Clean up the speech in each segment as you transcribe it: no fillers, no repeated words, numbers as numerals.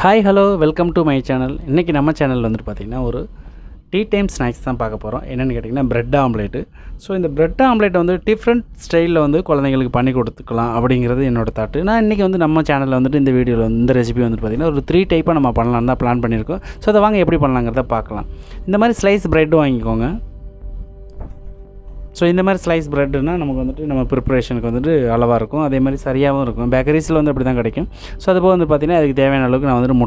Hi hello welcome to my channel. இன்றைக்கி நம்ம சேனலில் வந்துட்டு பார்த்திங்கன்னா ஒரு டீ டைம் ஸ்நாக்ஸ் தான் பார்க்க போகிறோம். என்னென்னு கேட்டிங்கன்னா ப்ரெட் ஆம்லேட்டு. ஸோ இந்த ப்ரெட் ஆம்லேட்டை வந்து டிஃப்ரெண்ட் ஸ்டைலில் வந்து குழந்தைங்களுக்கு பண்ணி கொடுத்துக்கலாம் அப்படிங்கிறது என்னோடய தாட்டு. நான் இன்றைக்கி வந்து நம்ம சேனலில் வந்துட்டு இந்த வீடியோவில் வந்து இந்த ரெசிபி வந்துட்டு பார்த்திங்கன்னா ஒரு 3 டைப்பாக நம்ம பண்ணலான்னு தான் பிளான் பண்ணியிருக்கோம். ஸோ அதை வாங்க எப்படி பண்ணலாங்கிறத பார்க்கலாம். இந்த மாதிரி ஸ்லைஸ் ப்ரெட் வாங்கிக்கோங்க. ஸோ இந்த மாதிரி ஸ்லைஸ் ப்ரெட்டுனால் நமக்கு வந்துட்டு நம்ம ப்ரிப்பரேஷனுக்கு வந்துட்டு அளவாக இருக்கும், அதே மாதிரி சரியாகவும் இருக்கும். பேக்கரிஸில் வந்து அப்படி தான் கிடைக்கும். ஸோ அதுபோல் வந்து பார்த்திங்கன்னா அதுக்கு தேவையான அளவுக்கு நான் வந்துட்டு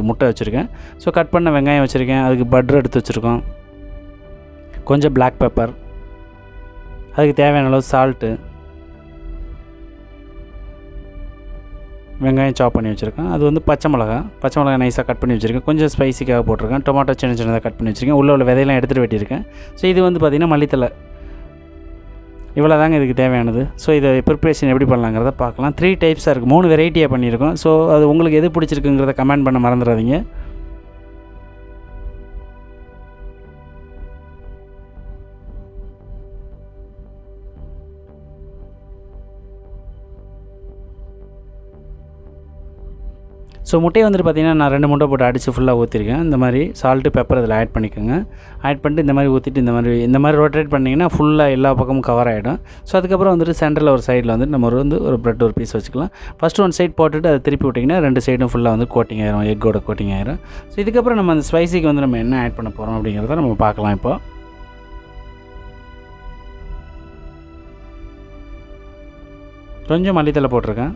முட்டை வச்சுருக்கேன். ஸோ கட் பண்ண வெங்காயம் வச்சுருக்கேன், அதுக்கு பட்டர் எடுத்து வச்சுருக்கோம், கொஞ்சம் பிளாக் பெப்பர், அதுக்கு தேவையான அளவு சால்ட்டு, வெங்காயம் சாப் பண்ணி வச்சுருக்கேன். அது வந்து பச்சை மிளகா நைஸாக கட் பண்ணி வச்சுருக்கேன், கொஞ்சம் ஸ்பைசிக்காக போட்டிருக்கேன். டொமாட்டோ சின்னதாக கட் பண்ணி வச்சுருக்கேன், உள்ள விதையெல்லாம் எடுத்துகிட்டு வெட்டியிருக்கேன். ஸோ இது வந்து பார்த்திங்கன்னா மல்லித்தலை. இவ்வளோ தாங்க இதுக்கு தேவையானது. ஸோ இதை ப்ரிப்ரேஷன் எப்படி பண்ணலாங்கிறத பார்க்கலாம். 3 டைப்ஸாக இருக்குது, 3 வெரைட்டியாக பண்ணியிருக்கோம். ஸோ அது உங்களுக்கு எது பிடிச்சிருக்குங்கிறத கமெண்ட் பண்ண மறந்துடாதீங்க. ஸோ முட்டையை வந்துட்டு பார்த்திங்கன்னா நான் 2 முட்டை போட்டு அடித்து ஃபுல்லாக ஊற்றிருக்கேன். இந்த மாதிரி சால்ட்டு பெப்பர் இதில் ஆட் பண்ணிக்கோங்க. ஆட் பண்ணிட்டு இந்த மாதிரி ஊற்றிட்டு இந்த மாதிரி ரொட்டேட் பண்ணிங்கன்னா ஃபுல்லாக எல்லா பக்கமும் கவர் ஆகிடும். ஸோ அதுக்கப்புறம் வந்துட்டு சென்டரில் ஒரு சைடில் வந்துட்டு நம்ம ஒரு ப்ரெட் ஒரு பீஸ் வச்சுக்கலாம். ஃபஸ்ட்டு 1 சைட் போட்டுட்டு அதை திருப்பி விட்டிங்கன்னா 2 சைடும் ஃபுல்லாக வந்து கோட்டிங் ஆயிரும், எக்கோட கோட்டிங் ஆயிரும். ஸோ இதுக்கப்புறம் நம்ம அந்த ஸ்பைசிக்கு வந்து நம்ம என்ன ஆட் பண்ண போகிறோம் அப்படிங்கிறத நம்ம பார்க்கலாம். இப்போ கொஞ்சம் மல்லித்தலை போட்டிருக்கேன்.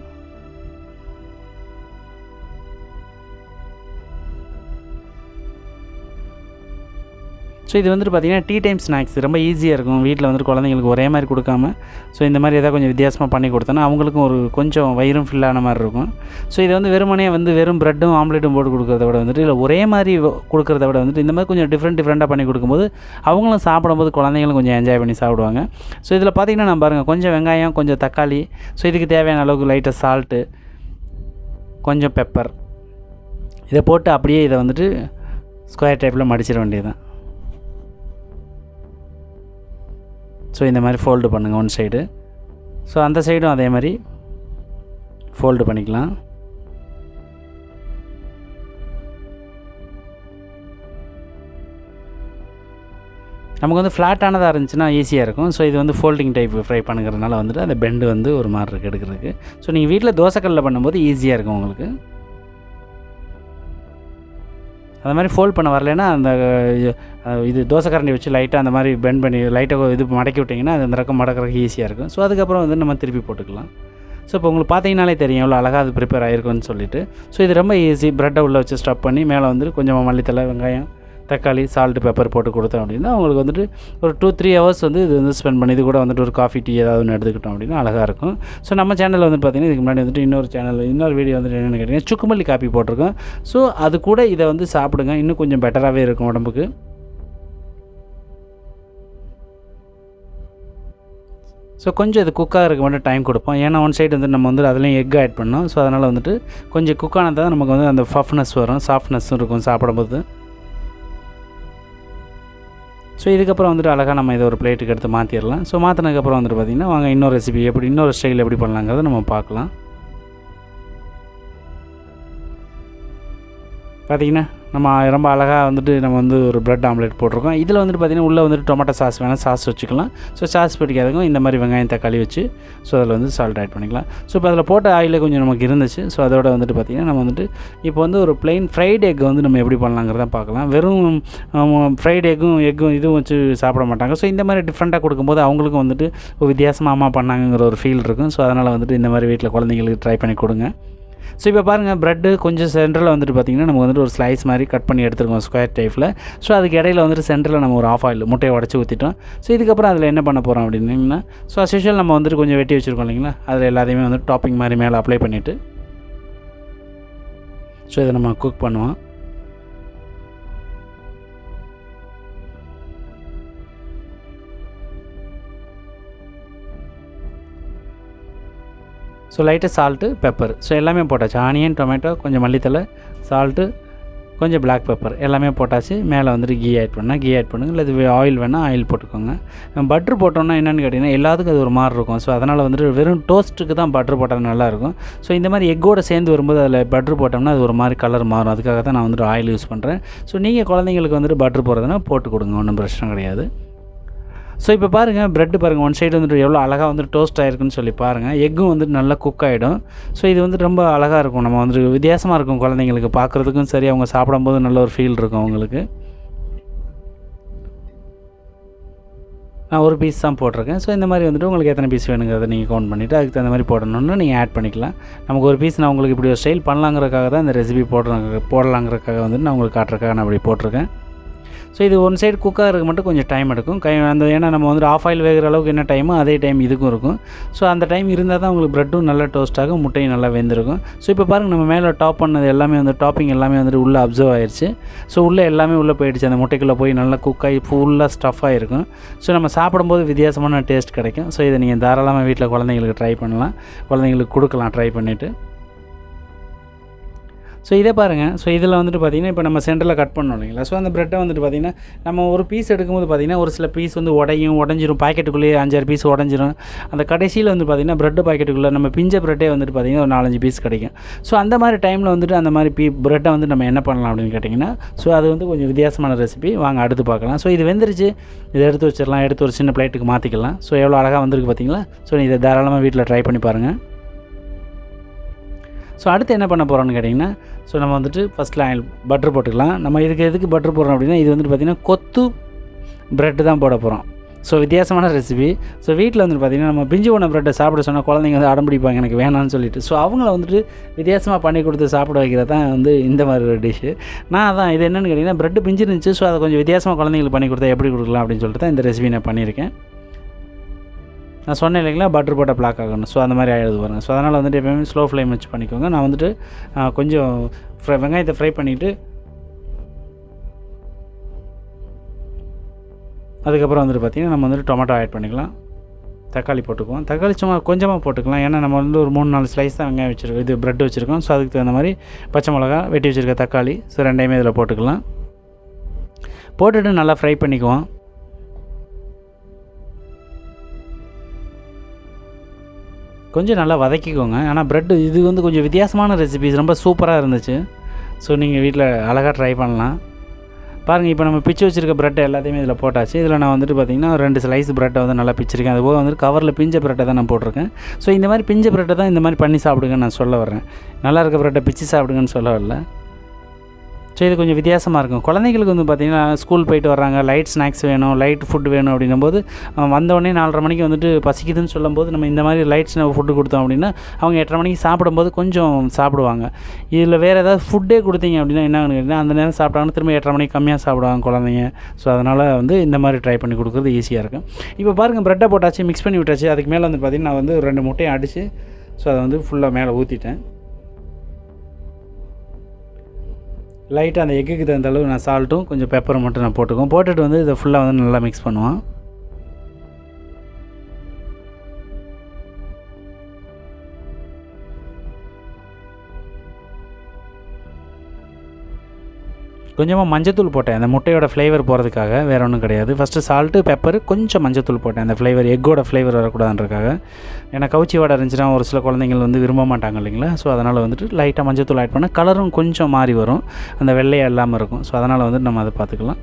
ஸோ இது வந்துட்டு பார்த்திங்கன்னா டீ டைம் ஸ்நாக்ஸ் ரொம்ப ஈஸியாக இருக்கும். வீட்டில் வந்துட்டு குழந்தைங்களுக்கு ஒரே மாதிரி கொடுக்காம ஸோ இந்த மாதிரி எதாவது கொஞ்சம் வித்தியாசமாக பண்ணி கொடுத்தோன்னா அவங்களுக்கும் ஒரு கொஞ்சம் வயிறும் ஃபில்லான மாதிரி இருக்கும். ஸோ இதை வந்து வெறும் ப்ரெட்டும் ஆம்லேட்டும் போட்டு கொடுக்குறத விட வந்துட்டு இல்லை ஒரே மாதிரி கொடுக்குறத விட வந்துட்டு இந்த மாதிரி கொஞ்சம் டிஃப்ரெண்ட்டாக பண்ணி கொடுக்கும்போது அவங்களும் சாப்பிடும்போது குழந்தைங்களும் கொஞ்சம் என்ஜாய் பண்ணி சாப்பிடுவாங்க. ஸோ இதில் பார்த்திங்கன்னா நான் பாருங்கள், கொஞ்சம் வெங்காயம், கொஞ்சம் தக்காளி, ஸோ இதுக்கு தேவையான அளவுக்கு லைட்டாக சால்ட்டு, கொஞ்சம் பெப்பர், இதை போட்டு அப்படியே இதை வந்துட்டு ஸ்கொயர் டைப்பில் மடிச்சிட வேண்டியது தான். ஸோ இந்த மாதிரி ஃபோல்டு பண்ணுங்கள் 1 சைடு. ஸோ அந்த சைடும் அதே மாதிரி ஃபோல்டு பண்ணிக்கலாம். நமக்கு வந்து ஃப்ளாட்டானதாக இருந்துச்சுன்னா ஈஸியாக இருக்கும். ஸோ இது வந்து ஃபோல்டிங் டைப் ஃப்ரை பண்ணுறதுனால வந்துட்டு அந்த பெண்டு வந்து ஒரு மாதிரி இருக்குது எடுக்கிறதுக்கு. ஸோ நீங்கள் வீட்டில் தோசைக்கல்லில் பண்ணும்போது ஈஸியாக இருக்கும் உங்களுக்கு. அந்த மாதிரி ஃபோல்ட் பண்ண வரலைன்னா அந்த இது தோசை கரண்டி வச்சு லைட்டாக அந்த மாதிரி பெண்ட் பண்ணி லைட்டாக இது மடக்கி விட்டிங்கன்னா அது அந்த ரகம் மடக்கிறதுக்கு ஈஸியாக இருக்கும். ஸோ அதுக்கப்புறம் வந்து நம்ம திருப்பி போட்டுக்கலாம். ஸோ இப்போ உங்களுக்கு பார்த்தீங்கனாலே தெரியும் எவ்வளோ அழகாக அது ப்ரிப்பேர் ஆகிருக்குன்னு சொல்லிட்டு. ஸோ இது ரொம்ப ஈஸி. ப்ரெட்டை உள்ளே வச்சு ஸ்டப் பண்ணி மேலே வந்து கொஞ்சம் மல்லித்தலை, வெங்காயம், தக்காளி, சால்ட்டு, பெப்பர் போட்டு கொடுத்தோம் அப்படின்னா அவங்களுக்கு வந்துட்டு ஒரு 2-3 ஹவர்ஸ் வந்து இது வந்து ஸ்பெண்ட் பண்ணி இது கூட வந்துட்டு ஒரு காஃபி, டீ ஏதாவது ஒன்று எடுத்துக்கிட்டோம் அப்படின்னா அழகாக இருக்கும். ஸோ நம்ம சேனலில் வந்து பார்த்திங்கன்னா இதுக்கு முன்னாடி வந்துட்டு இன்னொரு வீடியோ வந்துட்டு என்னென்னு கேட்டிங்கன்னா சுக்குமல்லி காப்பி போட்டிருக்கோம். ஸோ அது கூட இதை வந்து சாப்பிடுங்க, இன்னும் கொஞ்சம் பெட்டராகவே இருக்கும் உடம்புக்கு. ஸோ கொஞ்சம் இது குக்காக இருக்க மட்டும் டைம் கொடுப்போம். ஏன்னா 1 சைடு வந்து நம்ம வந்து அதுலேயும் எக் ஆட் பண்ணோம். ஸோ அதனால் வந்துட்டு கொஞ்சம் குக்கானது தான் நமக்கு வந்து அந்த பஃப்னஸ் வரும், சாஃப்ட்னஸும் இருக்கும் சாப்பிடும்போது. ஸோ இதுக்கப்புறம் வந்துட்டு அழகாக நம்ம இதை ஒரு பிளேட்டுக்கு எடுத்து மாற்றிடலாம். ஸோ மாற்றினதுக்கப்புறம் வந்துட்டு பார்த்திங்கன்னா வாங்க இன்னொரு ஸ்டைல் எப்படி பண்ணலாங்கிறத நம்ம பார்க்கலாம். பார்த்திங்கன்னா நம்ம ரொம்ப அழகாக வந்துட்டு நம்ம வந்து ஒரு ப்ரெட் ஆம்லேட் போட்டிருக்கோம். இதில் வந்துட்டு பார்த்திங்கன்னா உள்ளே வந்துட்டு டொமேட்டோ சாஸ் வேணால் சாஸ் வச்சுக்கலாம். ஸோ சாஸ் பிடிக்காதவங்க இந்த மாதிரி வெங்காயம், தக்காளி வச்சு ஸோ அதில் வந்து சால்ட் ஆட் பண்ணிக்கலாம். ஸோ இப்போ அதில் போட்ட ஆயிலே கொஞ்சம் நமக்கு இருந்துச்சு. ஸோ அதோட வந்துட்டு பார்த்திங்கன்னா நம்ம வந்துட்டு இப்போ வந்து ஒரு ப்ளைன் ஃப்ரைட் எக் வந்து நம்ம எப்படி பண்ணலாங்கிறத பார்க்கலாம். வெறும் ஃப்ரைட் எக்கும் இதுவும் வச்சு சாப்பிட மாட்டாங்க. ஸோ இந்த மாதிரி டிஃப்ரெண்ட்டாக கொடுக்கும்போது அவங்களுக்கும் வந்துட்டு ஒரு வித்தியாசமாக அம்மா பண்ணாங்கிற ஒரு ஃபீல் இருக்கும். ஸோ அதனால் வந்துட்டு இந்த மாதிரி வீட்டில் குழந்தைங்களுக்கு ட்ரை பண்ணி கொடுங்க. ஸோ இப்போ பாருங்கள், ப்ரெட்டு கொஞ்சம் சென்டரில் வந்துட்டு பார்த்திங்கன்னா நமக்கு வந்துட்டு ஒரு ஸ்லைஸ் மாதிரி கட் பண்ணி எடுத்துருக்கோம் ஸ்கொயர் டைப்பில். ஸோ அதுக்கு இடையில வந்துட்டு சென்டரில் நம்ம ஒரு ஆஃப் ஆயில் முட்டையை உடச்சி ஊற்றிட்டோம். ஸோ இதுக்கப்புறம் அதில் என்ன பண்ண போகிறோம் அப்படின்னா ஸோ அஸ் யூஷுவல் நம்ம வந்துட்டு கொஞ்சம் வெட்டி வச்சுருக்கோம் இல்லைங்களா, அதில் எல்லாத்தையுமே வந்துட்டு டாப்பிங் மாதிரி மேலே அப்ளை பண்ணிவிட்டு ஸோ இதை நம்ம குக் பண்ணுவோம். ஸோ லைட்டாக சால்ட்டு, பெப்பர், ஸோ எல்லாமே போட்டாச்சு. ஆனியன், டொமேட்டோ, கொஞ்சம் மல்லித்தலை, சால்ட்டு, கொஞ்சம் பிளாக் பெப்பர் எல்லாமே போட்டாச்சு. மேலே வந்துட்டு கீ ஆட் பண்ணால் கீ ஆட் பண்ணுங்கள், இல்லை ஆயில் வேணால் ஆயில் போட்டுக்கோங்க. பட்ரு போட்டோம்னா என்னென்னு கேட்டிங்கன்னா எல்லாத்துக்கும் அது ஒரு மாதிரி இருக்கும். ஸோ அதனால் வந்துட்டு வெறும் டோஸ்ட்டுக்கு தான் பட்ரு போட்டால் நல்லாயிருக்கும். ஸோ இந்த மாதிரி எக்கோடு சேர்ந்து வரும்போது அதில் பட்ரு போட்டோம்னா அது ஒரு மாதிரி கலர் மாறும். அதுக்காக தான் நான் வந்துட்டு ஆயில் யூஸ் பண்ணுறேன். ஸோ நீங்கள் குழந்தைங்களுக்கு வந்துட்டு பட்ரு போடுறதுனா போட்டு கொடுங்க, ஒன்றும் பிரச்சனை கிடையாது. ஸோ இப்போ பாருங்கள், ப்ரெட்டு பாருங்கள் ஒன் சைடு வந்துட்டு எவ்வளோ அழகாக வந்துட்டு டோஸ்ட் ஆகிருக்குன்னு சொல்லி பாருங்கள். எக்கும் வந்துட்டு நல்லா குக் ஆகிடும். ஸோ இது வந்துட்டு ரொம்ப அழகாக இருக்கும். நம்ம வந்துட்டு வித்தியாசமாக இருக்கும் குழந்தைங்களுக்கு பார்க்குறதுக்கும் சரி, அவங்க சாப்பிடும்போது நல்ல ஒரு ஃபீல் இருக்கும் அவங்களுக்கு. நான் ஒரு பீஸ் தான் போட்டிருக்கேன். ஸோ இந்த மாதிரி வந்துட்டு உங்களுக்கு எத்தனை பீஸ் வேணுங்கிறத நீங்கள் கவுண்ட் பண்ணிவிட்டு அதுக்கு தகுந்த மாதிரி போடணுன்னு நீங்கள் ஆட் பண்ணிக்கலாம். நமக்கு ஒரு பீஸ் நான் உங்களுக்கு இப்படி ஒரு ஸ்டைல் பண்ணலாங்கிறதுக்காக தான் இந்த ரெசிபி போடலாங்கிறதுக்காக வந்துட்டு நான் உங்களுக்கு காட்டுறதுக்காக நான் அப்படி போட்டிருக்கேன். ஸோ இது ஒன் சைடு குக் ஆகிறதுக்கு மட்டும் கொஞ்சம் டைம் எடுக்கும். ஏன்னா நம்ம வந்துட்டு ஆஃப் ஆயில் வேகிற அளவுக்கு என்ன டைமோ அதே டைம் இதுக்கும் இருக்கும். ஸோ அந்த டைம் இருந்தால் தான் உங்களுக்கு ப்ரெட்டும் நல்லா டோஸ்ட் ஆகும், முட்டையும் நல்லா வெந்திருக்கும். ஸோ இப்போ பாருங்கள், நம்ம மேலே டாப் பண்ணது எல்லாமே வந்து டாப்பிங் எல்லாமே வந்துட்டு உள்ளே அப்சர்வ் ஆயிடுச்சு. ஸோ உள்ளே எல்லாமே உள்ளே போயிடுச்சு. அந்த முட்டைக்குள்ளே போய் நல்லா குக் ஆகி ஃபுல்லாக ஸ்டஃப் ஆகிருக்கும். ஸோ நம்ம சாப்பிடும்போது வித்தியாசமான டேஸ்ட் கிடைக்கும். ஸோ இதை நீங்கள் தாராளமாக வீட்டில் குழந்தைங்களுக்கு ட்ரை பண்ணலாம், குழந்தைங்களுக்கு கொடுக்கலாம் ட்ரை பண்ணிவிட்டு. ஸோ இதே பாருங்கள். ஸோ இதில் வந்துட்டு பார்த்திங்கன்னா இப்போ நம்ம சென்டரில் கட் பண்ணோம் இல்லைங்களா. ஸோ அந்த ப்ரெட்டை வந்துட்டு பார்த்திங்கன்னா நம்ம ஒரு பீஸ் எடுக்கும்போது பார்த்திங்கன்னா ஒரு சில பீஸ் வந்து உடஞ்சிரும். பாக்கெட்டுக்குள்ளேயே 5-6 பீஸ் உடஞ்சிரும். அந்த கடைசியில் வந்து பார்த்திங்கன்னா ப்ரெட்டு பாக்கெட்டுக்குள்ளே நம்ம பிஞ்ச ப்ரெட்டே வந்துட்டு பார்த்திங்கன்னா ஒரு 4-5 பீஸ் கிடைக்கும். ஸோ அந்த மாதிரி டைமில் வந்துட்டு அந்த மாதிரி ப்ரெட்டை வந்து நம்ம என்ன பண்ணலாம் அப்படின்னு கேட்டிங்கன்னா, ஸோ அது வந்து கொஞ்சம் வித்தியாசமான ரெசிபி. வாங்க அடுத்து பார்க்கலாம். ஸோ இது வெந்துருச்சு, இதை எடுத்து வச்சிடலாம். எடுத்து ஒரு சின்ன பிளேட்டுக்கு மாற்றிக்கலாம். ஸோ எவ்வளோ அழகாக வந்திருக்கு பார்த்திங்களா. ஸோ இதை தாராளமாக வீட்டில் ட்ரை பண்ணி பாருங்கள். ஸோ அடுத்து என்ன பண்ண போகிறோன்னு கேட்டிங்கன்னா, ஸோ நம்ம வந்துட்டு ஃபஸ்ட்டில் ஆயில் பட்டர் போட்டுக்கலாம். நம்ம எதுக்கு பட்டர் போடுறோம் அப்படின்னா, இது வந்துட்டு பார்த்திங்கன்னா கொத்து ப்ரெட்டு தான் போட போகிறோம். ஸோ வித்தியாசமான ரெசிபி. ஸோ வீட்டில் வந்துட்டு பார்த்திங்கன்னா நம்ம பிஞ்சு போன ப்ரெட்டை சாப்பிட சொன்னால் குழந்தைங்க வந்து அடம்பிடிப்பாங்க எனக்கு வேணான்னு சொல்லிட்டு. ஸோ அவங்கள வந்துட்டு வித்தியாசமாக பண்ணி கொடுத்து சாப்பிட வைக்கிறது தான் வந்து இந்த மாதிரி ஒரு டிஷ்ஷு. நான் அதான் இது என்னென்னு கேட்டிங்கன்னா, ப்ரெட்டு பிஞ்சு இருந்துச்சு. ஸோ அதை கொஞ்சம் வித்தியாசமாக குழந்தைங்களுக்கு பண்ணி கொடுத்தா எப்படி கொடுக்கலாம் அப்படின்னு சொல்லிட்டு தான் இந்த ரெசிபி நான் பண்ணியிருக்கேன். நான் சொன்னேன் இல்லைங்களா, பட்டர் போட்டால் பிளாக் ஆகணும். ஸோ அந்த மாதிரி ஆகிடுது பாருங்கள். ஸோ அதனால் வந்துட்டு எப்போயுமே ஸ்லோ ஃப்ளேம் வச்சு பண்ணிக்கோங்க. நான் வந்துட்டு கொஞ்சம் வெங்காயத்தை ஃப்ரை பண்ணிவிட்டு அதுக்கப்புறம் வந்துட்டு பார்த்திங்கன்னா நம்ம வந்துட்டு டொமேட்டோ ஆட் பண்ணிக்கலாம். தக்காளி போட்டுக்குவோம். தக்காளி சும்மா கொஞ்சமாக போட்டுக்கலாம். ஏன்னா நம்ம வந்து ஒரு 3-4 ஸ்லைஸ் தான் வெங்காயம் வச்சுருக்கோம், இது ப்ரெட் வச்சுருக்கோம். ஸோ அதுக்கு தகுந்த மாதிரி பச்சை மிளகா, வெட்டி வச்சுருக்க தக்காளி, ஸோ ரெண்டையுமே இதில் போட்டுக்கலாம். போட்டுட்டு நல்லா ஃப்ரை பண்ணிக்குவோம். கொஞ்சம் நல்லா வதக்கிக்கோங்க. ஆனால் ப்ரெட்டு இது வந்து கொஞ்சம் வித்தியாசமான ரெசிபிஸ், ரொம்ப சூப்பராக இருந்துச்சு. ஸோ நீங்கள் வீட்டில் அழகாக ட்ரை பண்ணலாம். பாருங்கள், இப்போ நம்ம பிச்சு வச்சுருக்க ப்ரெட்டை எல்லாத்தையுமே இதில் போட்டாச்சு. இதில் நான் வந்துட்டு பார்த்திங்கன்னா 2 ஸ்லைஸ் ப்ரெட்டை வந்து நல்லா பிச்சிருக்கேன். அதுபோக வந்துட்டு கவரில் பிஞ்ச ப்ரெட்டை தான் நான் போட்டிருக்கேன். ஸோ இந்த மாதிரி பிஞ்ச ப்ரெட்டை தான் இந்த மாதிரி பண்ணி சாப்பிடுங்கன்னு நான் சொல்ல வரேன். நல்லா இருக்க ப்ரெட்டை பிச்சு சாப்பிடுங்கன்னு சொல்ல வரல. ஸோ இது கொஞ்சம் வித்தியாசமாக இருக்கும். குழந்தைங்களுக்கு வந்து பார்த்திங்கன்னா ஸ்கூல் போயிட்டு வர்றாங்க, லைட் ஸ்நாக்ஸ் வேணும், லைட் ஃபுட் வேணும் அப்படின்னும்போது வந்தோடனே 4:30 மணிக்கு வந்துட்டு பசிக்குதுன்னு சொல்லும்போது நம்ம இந்த மாதிரி லைட் ஃபுட்டு கொடுத்தோம் அப்படின்னா அவங்க 8:30 மணிக்கு சாப்பிடும்போது கொஞ்சம் சாப்பிடுவாங்க. இதில் வேறு ஏதாவது ஃபுட்டே கொடுத்தீங்க அப்படின்னா என்ன கேட்டிங்கன்னா அந்த நேரம் சாப்பிட்டாங்கன்னா திரும்ப 8:30 மணிக்கு கம்மியாக சாப்பிடுவாங்க குழந்தைங்க. ஸோ அதனால் வந்து இந்த மாதிரி ட்ரை பண்ணி கொடுக்குறது ஈஸியாக இருக்கும். இப்போ பாருங்கள், ப்ரெட்டை போட்டாச்சு, மிக்ஸ் பண்ணி விட்டாச்சு. அதுக்கு மேலே வந்து பார்த்திங்கன்னா நான் வந்து 2 முட்டையை அடித்து ஸோ அதை வந்து ஃபுல்லாக மேலே ஊற்றிட்டேன். லைட்டாக அந்த எக்குக்கு தகுந்த அளவு நான் சால்ட்டும் கொஞ்சம் பெப்பரும் மட்டும் நான் போட்டுட்டு வந்து இதை ஃபுல்லாக வந்து நல்லா மிக்ஸ் பண்ணுவோம். கொஞ்சமாக மஞ்சத்தூள் போட்டேன், அந்த முட்டையோட ஃப்ளேவர் போகிறதுக்காக, வேறு ஒன்றும் கிடையாது. ஃபஸ்ட்டு சால்ட்டு, பெப்பர், கொஞ்சம் மஞ்சத்தூள் போட்டேன், அந்த ஃப்ளேவர் எக்கோட ஃப்ளேவர் வரக்கூடாதுன்றக்காக. ஏன்னா கவுச்சி வாடை இருந்துச்சுன்னா ஒரு சில குழந்தைங்கள் வந்து விரும்ப மாட்டாங்க இல்லைங்களா. ஸோ அதனால் வந்துட்டு லைட்டாக மஞ்சத்தூள் ஆட் பண்ணால் கலரும் கொஞ்சம் மாறி வரும், அந்த வெள்ளையாக இல்லாமல் இருக்கும். ஸோ அதனால் வந்துட்டு நம்ம அதை பார்த்துக்கலாம்.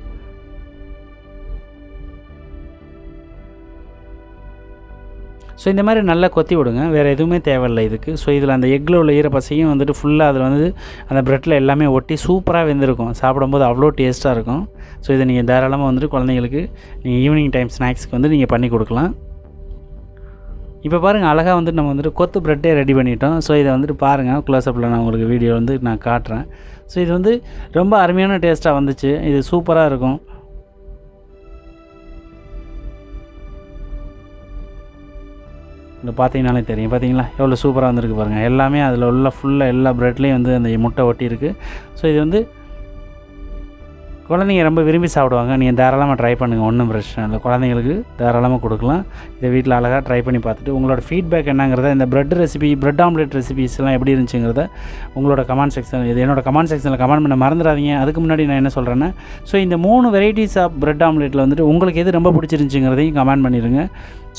ஸோ இந்த மாதிரி நல்லா கொத்தி விடுங்க, வேறு எதுவுமே தேவையில்லை இதுக்கு. ஸோ இதில் அந்த எக்கில் உள்ள ஈரப்பசையும் வந்துட்டு ஃபுல்லாக அதில் வந்து அந்த ப்ரெட்டில் எல்லாமே ஒட்டி சூப்பராக வெந்திருக்கும். சாப்பிடும்போது அவ்வளோ டேஸ்ட்டாக இருக்கும். ஸோ இதை நீங்கள் தாராளமாக வந்துட்டு குழந்தைங்களுக்கு நீங்கள் ஈவினிங் டைம் ஸ்நாக்ஸ்க்கு வந்து நீங்கள் பண்ணி கொடுக்கலாம். இப்போ பாருங்கள், அழகாக வந்துட்டு நம்ம வந்துட்டு கொத்து ப்ரெட்டே ரெடி பண்ணிட்டோம். ஸோ இதை வந்துட்டு பாருங்கள், க்ளோஸ்அப்பில் நான் உங்களுக்கு வீடியோ வந்து நான் காட்டுறேன். ஸோ இது வந்து ரொம்ப அருமையான டேஸ்ட்டாக வந்துச்சு. இது சூப்பராக இருக்கும். இங்கே பார்த்தீங்கன்னாலே தெரியும், பார்த்தீங்களா எவ்வளோ சூப்பராக வந்துருக்கு பாருங்கள். எல்லாமே அதில் உள்ள ஃபுல்லாக எல்லா ப்ரெட்லேயும் வந்து அந்த முட்டை ஒட்டியிருக்கு. ஸோ இது வந்து குழந்தைங்க ரொம்ப விரும்பி சாப்பிடுவாங்க. நீங்கள் தாராளமாக ட்ரை பண்ணுங்கள், ஒன்றும் பிரச்சனை இல்லை. குழந்தைங்களுக்கு தாராளமாக கொடுக்கலாம். இதை வீட்டில் அழகாக ட்ரை பண்ணி பார்த்துட்டு உங்களோட ஃபீட்பேக் என்னங்கிறத, இந்த பிரெட் ஆம்லெட் ரெசிபீஸ்லாம் எப்படி இருந்துச்சுங்கிறத உங்களோட கமெண்ட் செக்ஷன், இது என்னோட கமெண்ட் செக்ஷனில் கமெண்ட் பண்ண மறந்துடாதீங்க. அதுக்கு முன்னாடி நான் என்ன சொல்கிறேன்னா, ஸோ இந்த 3 வெரைட்டிஸ் ஆஃப் பிரெட் ஆம்லெட்டில் வந்துட்டு உங்களுக்கு எது ரொம்ப பிடிச்சிருந்துச்சிங்கிறதையும் கமெண்ட் பண்ணிடுங்க.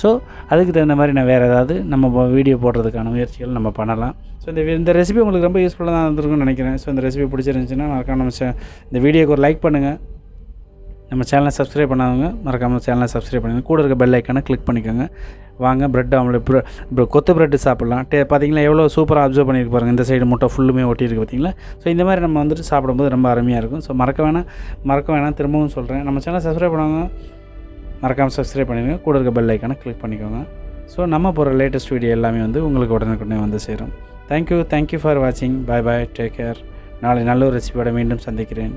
ஸோ அதுக்கு தகுந்த மாதிரி நான் வேறு ஏதாவது நம்ம வீடியோ போடுறதுக்கான முயற்சிகள் நம்ம பண்ணலாம். ஸோ இந்த ரெசிபி உங்களுக்கு ரொம்ப யூஸ்ஃபுல்லாக தான் இருந்திருக்குன்னு நினைக்கிறேன். ஸோ இந்த ரெசிபி பிடிச்சிருந்துச்சுன்னா மறக்காம இந்த வீடியோக்கு ஒரு லைக் பண்ணுங்கள். நம்ம சேனலை சப்ஸ்கிரைப் பண்ணாதவங்க மறக்காமல் சேனலை சப்ஸ்கிரைப் பண்ணுங்கள். கூட இருக்க பெல் ஐக்கானை கிளிக் பண்ணிக்கோங்க. வாங்க பிரெட் ஆம்லெட் கொத்து பிரெட்டு சாப்பிட்லாம். பார்த்தீங்களா எவ்வளோ சூப்பராக அப்சர்வ் பண்ணியிருக்கு பாருங்கள். இந்த சைடு முட்டை ஃபுல்லுமே ஒட்டியிருக்கு பார்த்தீங்களா. ஸோ இந்த மாதிரி நம்ம வந்துட்டு சாப்பிடும்போது ரொம்ப அருமையாக இருக்கும். ஸோ மறக்க வேணாம் திரும்பவும் சொல்கிறேன். நம்ம சேனலை சப்ஸ்கிரைப் பண்ணுவாங்க, மறக்காமல் சப்ஸ்கிரைப் பண்ணிடுங்க. கூட இருக்க பெல் ஐக்கானை கிளிக் பண்ணிக்கோங்க. ஸோ நம்ம போகிற லேட்டஸ்ட் வீடியோ எல்லாமே வந்து உங்களுக்கு உடனுக்குடனே வந்து சேரும். தேங்க்யூ ஃபார் வாட்சிங். பாய், டேக் கேர். நாளை நல்ல ஒரு ரெசிபியோட மீண்டும் சந்திக்கிறேன்.